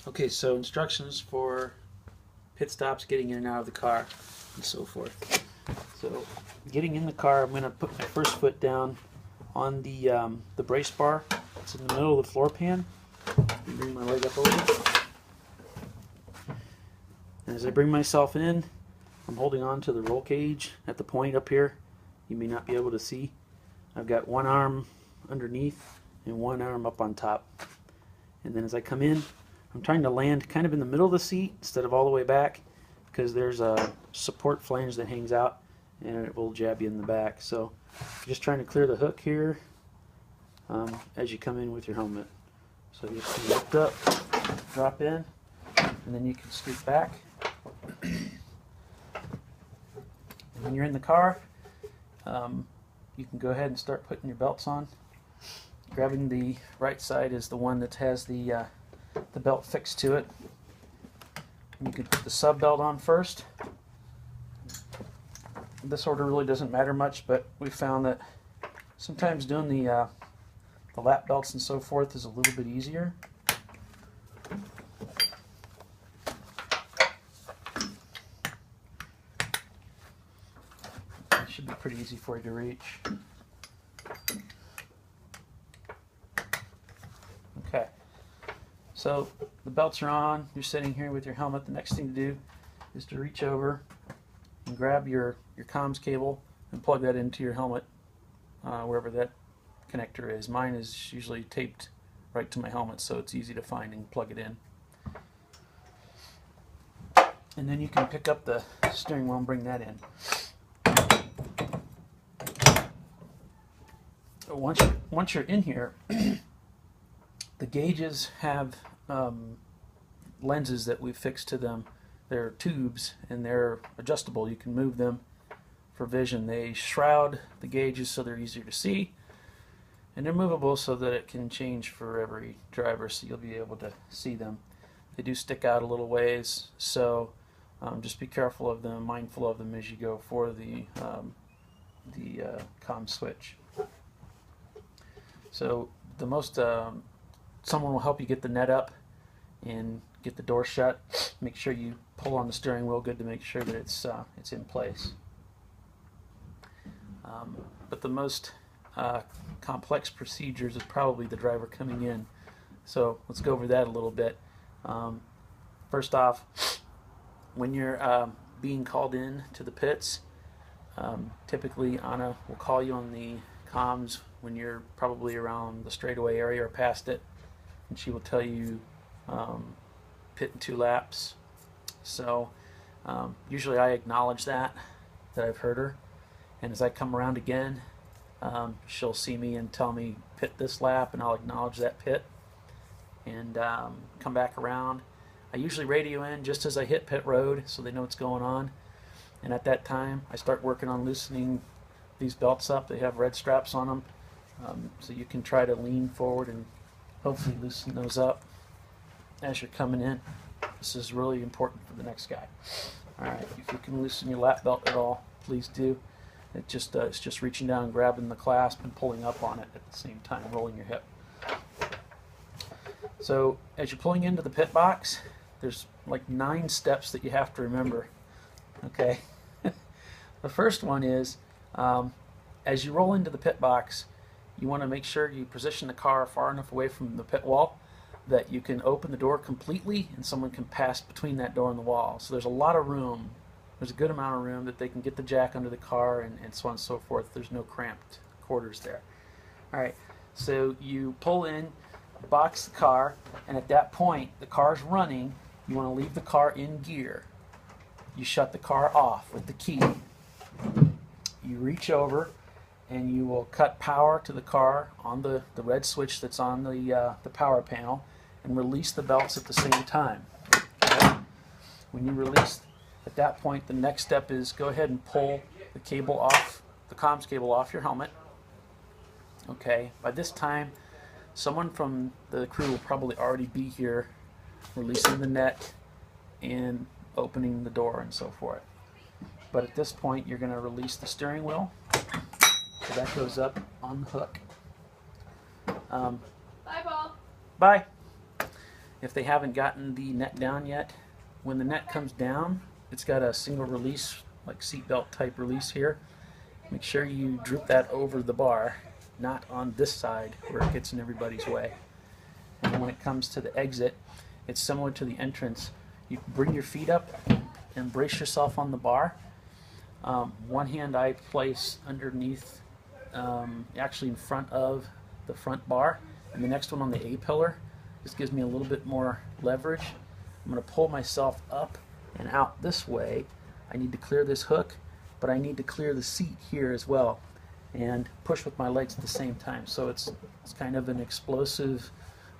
Okay, so instructions for pit stops, getting in and out of the car, and so forth. So, getting in the car, I'm going to put my first foot down on the brace bar. It's in the middle of the floor pan. Bring my leg up over. And as I bring myself in, I'm holding on to the roll cage at the point up here. You may not be able to see. I've got one arm underneath and one arm up on top. And then as I come in, I'm trying to land kind of in the middle of the seat instead of all the way back, because there's a support flange that hangs out and it will jab you in the back. So just trying to clear the hook here as you come in with your helmet. So you just lift up, drop in, and then you can scoot back. And when you're in the car, you can go ahead and start putting your belts on. Grabbing the right side is the one that has the belt fixed to it. And you can put the sub belt on first. This order really doesn't matter much, but we found that sometimes doing the lap belts and so forth is a little bit easier. It should be pretty easy for you to reach. Okay, so the belts are on, you're sitting here with your helmet. The next thing to do is to reach over and grab your comms cable and plug that into your helmet, wherever that connector is. Mine is usually taped right to my helmet, so it's easy to find and plug it in. And then you can pick up the steering wheel and bring that in. Once you're in here, the gauges have lenses that we've fixed to them. They're tubes and they're adjustable. You can move them for vision. They shroud the gauges so they're easier to see, and they're movable so that it can change for every driver, so you'll be able to see them. They do stick out a little ways, so just be careful of them, mindful of them as you go for the comm switch. So the most someone will help you get the net up and get the door shut. Make sure you pull on the steering wheel good to make sure that it's in place. But the most complex procedures is probably the driver coming in. So let's go over that a little bit. First off, when you're being called in to the pits, typically Anna will call you on the comms when you're probably around the straightaway area or past it, and she will tell you pit in 2 laps. So usually I acknowledge that I've heard her, and as I come around again, she'll see me and tell me pit this lap, and I'll acknowledge that pit and come back around. I usually radio in just as I hit pit road so they know what's going on, and at that time I start working on loosening these belts up. They have red straps on them, so you can try to lean forward and hopefully loosen those up as you're coming in. This is really important for the next guy. Alright, if you can loosen your lap belt at all, please do. It's just reaching down and grabbing the clasp and pulling up on it at the same time, rolling your hip. So as you're pulling into the pit box, there's like 9 steps that you have to remember. Okay, the first one is as you roll into the pit box, you want to make sure you position the car far enough away from the pit wall that you can open the door completely and someone can pass between that door and the wall. So there's a lot of room. There's a good amount of room that they can get the jack under the car and so on and so forth. There's no cramped quarters there. Alright, so you pull in, box the car, and at that point the car's running. You want to leave the car in gear. You shut the car off with the key. You reach over and you will cut power to the car on the red switch that's on the power panel, and release the belts at the same time. Okay? When you release, at that point the next step is go ahead and pull the cable off, the comms cable off your helmet. Okay, by this time someone from the crew will probably already be here releasing the net and opening the door and so forth. But at this point you're going to release the steering wheel, so that goes up on the hook. Bye, Paul. Bye. if they haven't gotten the net down yet, when the net comes down, it's got a single release, like seatbelt type release here. Make sure you droop that over the bar, not on this side where it gets in everybody's way. And when it comes to the exit, it's similar to the entrance. You bring your feet up and brace yourself on the bar. One hand I place underneath, actually in front of the front bar, and the next one on the A-pillar. This gives me a little bit more leverage. I'm going to pull myself up and out this way. I need to clear this hook, but I need to clear the seat here as well, and push with my legs at the same time. So it's kind of an explosive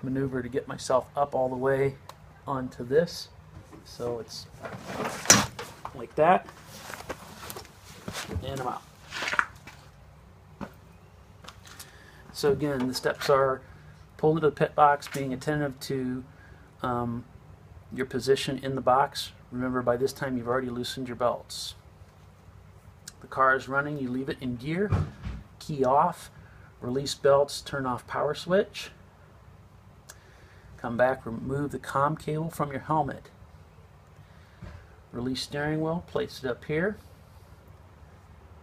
maneuver to get myself up all the way onto this. So it's like that, and I'm out. So again, the steps are pull into the pit box, being attentive to your position in the box. Remember, by this time you've already loosened your belts. The car is running, you leave it in gear, key off, release belts, turn off power switch. Come back, remove the comm cable from your helmet. Release steering wheel, place it up here.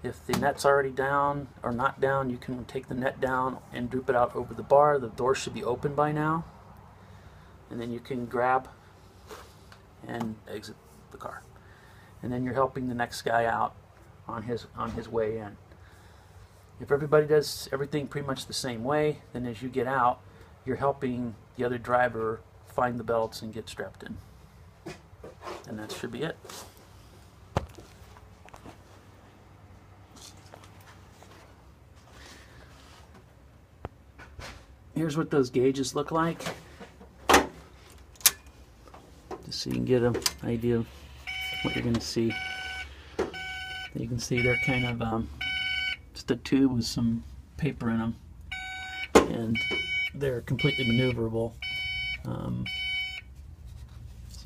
If the net's already down or not down, you can take the net down and droop it out over the bar. The door should be open by now. And then you can grab and exit the car. And then you're helping the next guy out on his way in. If everybody does everything pretty much the same way, then as you get out, you're helping the other driver find the belts and get strapped in. And that should be it. Here's what those gauges look like, just so you can get an idea of what you're going to see. You can see they're kind of just a tube with some paper in them, and they're completely maneuverable, so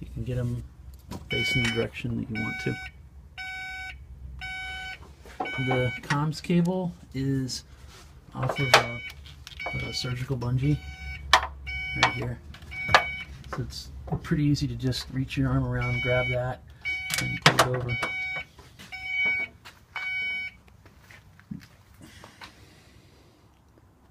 you can get them facing the direction that you want to. The comms cable is off of a surgical bungee right here, so it's pretty easy to just reach your arm around, grab that, and pull it over.